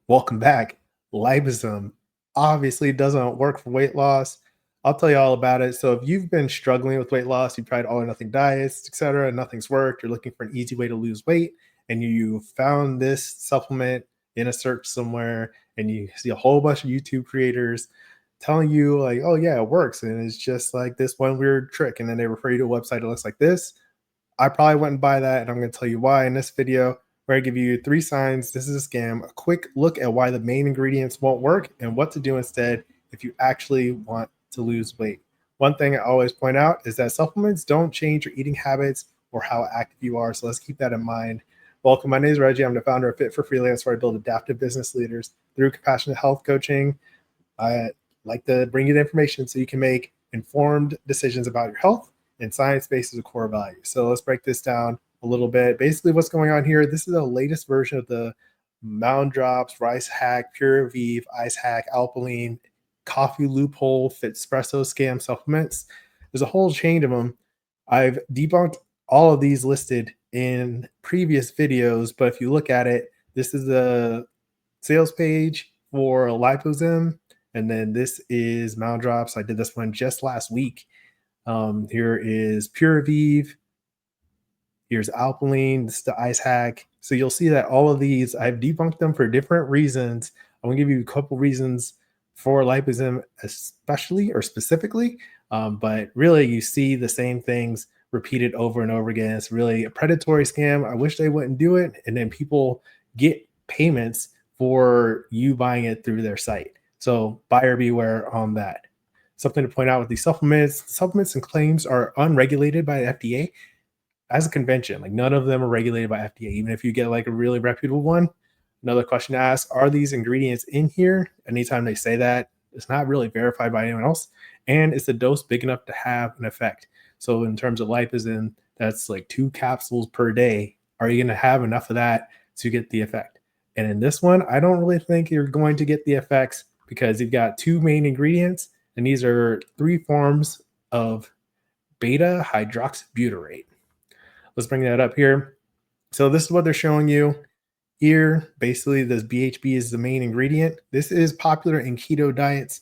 Welcome back. Lipozem obviously doesn't work for weight loss. I'll tell you all about it. So, if you've been struggling with weight loss, you've tried all or nothing diets, etc., and nothing's worked, you're looking for an easy way to lose weight, and you found this supplement in a search somewhere, and you see a whole bunch of YouTube creators telling you, like, oh, yeah, it works. And it's just like this one weird trick. And then they refer you to a website that looks like this. I probably wouldn't buy that, and I'm going to tell you why in this video, where I give you 3 signs this is a scam, a quick look at why the main ingredients won't work, and what to do instead if you actually want to lose weight. One thing I always point out is that supplements don't change your eating habits or how active you are, so let's keep that in mind. Welcome, my name is Reggie. I'm the founder of Fit for Freelance, where I build adaptive business leaders through compassionate health coaching. I like to bring you the information so you can make informed decisions about your health, and science-based is a core value. So let's break this down a little bit. Basically, what's going on here, this is the latest version of the Mound Drops, Rice Hack, Pure Vive, Ice Hack, Alkaline, Coffee Loophole, Fitspresso scam supplements. There's a whole chain of them. I've debunked all of these listed in previous videos, but if you look at it, this is the sales page for Lipozem, and then this is Mound Drops. I did this one just last week. Here is Pure Vive. Here's Alkaline. This is the Ice Hack. So you'll see that all of these, I've debunked them for different reasons. I'm going to give you a couple reasons for Lipozem, especially or specifically. But really, you see the same things repeated over and over again. It's really a predatory scam. I wish they wouldn't do it. And then people get payments for you buying it through their site. So buyer beware on that. Something to point out with these supplements and claims are unregulated by the FDA as a convention. Like, none of them are regulated by FDA, even if you get like a really reputable one. Another question to ask, are these ingredients in here? Anytime they say that, it's not really verified by anyone else. And is the dose big enough to have an effect? So in terms of Lipozem, that's like 2 capsules per day. Are you going to have enough of that to get the effect? And in this one, I don't really think you're going to get the effects, because you've got 2 main ingredients, and these are 3 forms of beta hydroxybutyrate. Let's bring that up here. So this is what they're showing you here. Basically, this BHB is the main ingredient. This is popular in keto diets.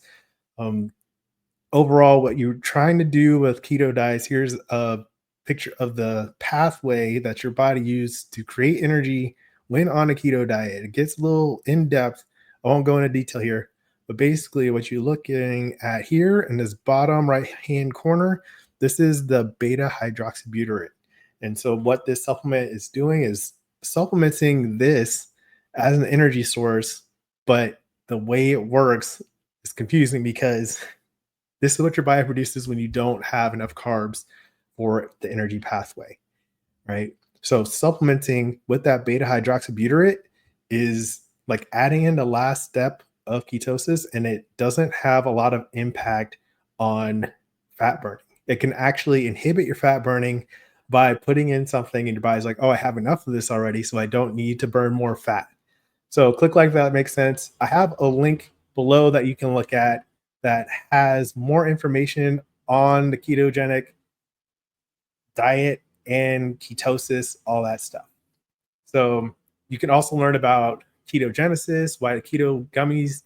Overall, what you're trying to do with keto diets, here's a picture of the pathway that your body uses to create energy when on a keto diet. It gets a little in-depth. I won't go into detail here, but basically what you're looking at here in this bottom right-hand corner, this is the beta hydroxybutyrate. And so what this supplement is doing is supplementing this as an energy source, but the way it works is confusing, because this is what your body produces when you don't have enough carbs for the energy pathway, right? So supplementing with that beta hydroxybutyrate is like adding in the last step of ketosis, and it doesn't have a lot of impact on fat burning. It can actually inhibit your fat burning by putting in something, and your body's like, oh, I have enough of this already, so I don't need to burn more fat. So click like that makes sense. I have a link below that you can look at that has more information on the ketogenic diet and ketosis, all that stuff. So you can also learn about ketogenesis, why the keto gummies,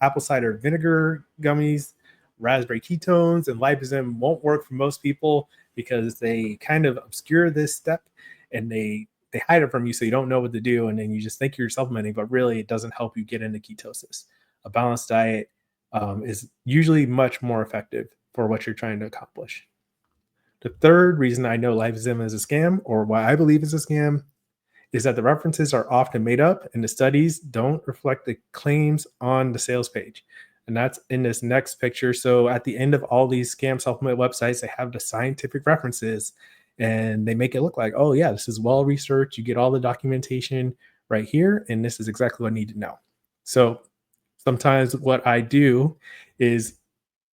apple cider vinegar gummies, raspberry ketones, and Lipozem won't work for most people, because they kind of obscure this step, and they hide it from you, so you don't know what to do, and then you just think you're supplementing, but really it doesn't help you get into ketosis. A balanced diet is usually much more effective for what you're trying to accomplish. The third reason I know Lipozem is a scam, or why I believe it's a scam, is that the references are often made up, and the studies don't reflect the claims on the sales page. And that's in this next picture. So at the end of all these scam supplement websites, they have the scientific references, and they make it look like, oh yeah, this is well researched. You get all the documentation right here, and this is exactly what I need to know. So sometimes what I do is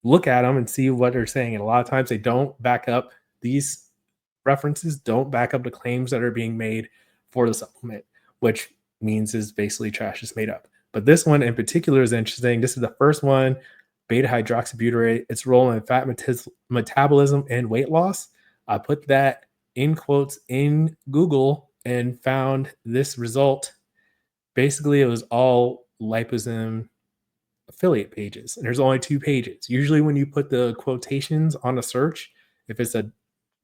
look at them and see what they're saying. And a lot of times they don't back up, these references don't back up the claims that are being made for the supplement, which means is basically trash is made up. But this one in particular is interesting. This is the first one, beta hydroxybutyrate, its role in fat metabolism and weight loss. I put that in quotes in Google and found this result Basically, it was all Lipozem affiliate pages, and there's only 2 pages. Usually when you put the quotations on a search, if it's a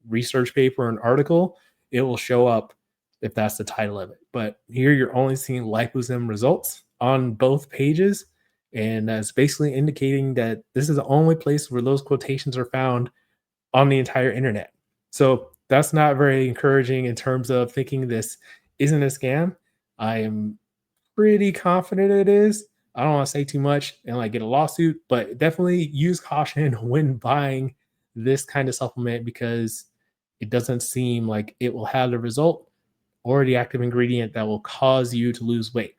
research paper or an article, it will show up if that's the title of it. But here you're only seeing Lipozem results on both pages, and that's basically indicating that this is the only place where those quotations are found on the entire internet. So that's not very encouraging in terms of thinking this isn't a scam. I am pretty confident it is. I don't want to say too much and like get a lawsuit, but definitely use caution when buying this kind of supplement because it doesn't seem like it will have the result or the active ingredient that will cause you to lose weight.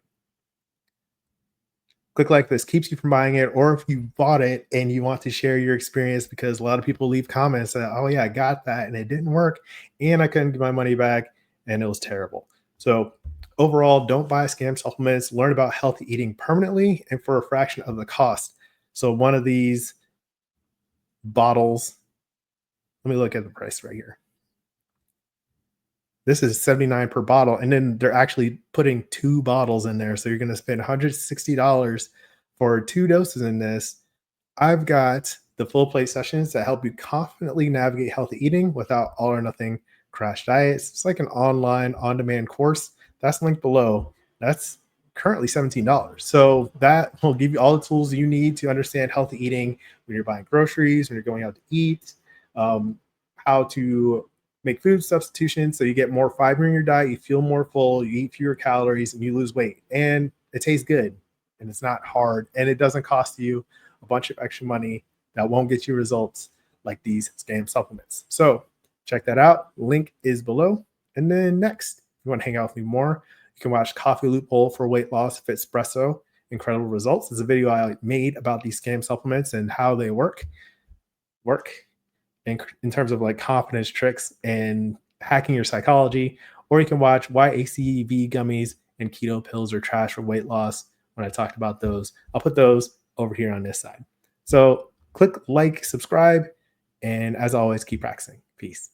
Click like this keeps you from buying it, or if you bought it and you want to share your experience, because a lot of people leave comments that, oh yeah, I got that and it didn't work and I couldn't get my money back and it was terrible. So overall, don't buy scam supplements. Learn about healthy eating permanently and for a fraction of the cost. So one of these bottles, let me look at the price right here. This is 79 per bottle, and then they're actually putting 2 bottles in there, so you're gonna spend $160 for 2 doses in this. I've got the full play sessions that help you confidently navigate healthy eating without all or nothing crash diets. It's like an online on-demand course. That's linked below. That's currently $17. So that will give you all the tools you need to understand healthy eating when you're buying groceries, when you're going out to eat, how to make food substitutions so you get more fiber in your diet, you feel more full, you eat fewer calories, and you lose weight. And it tastes good and it's not hard and it doesn't cost you a bunch of extra money that won't get you results like these scam supplements. So check that out. Link is below. And then next, if you want to hang out with me more, you can watch Coffee Loophole for Weight Loss with Espresso. Incredible results. There's a video I made about these scam supplements and how they work in terms of like confidence tricks and hacking your psychology. Or you can watch why ACV gummies and keto pills are trash for weight loss when I talked about those. I'll put those over here on this side. So click like, subscribe, and as always, keep practicing. Peace.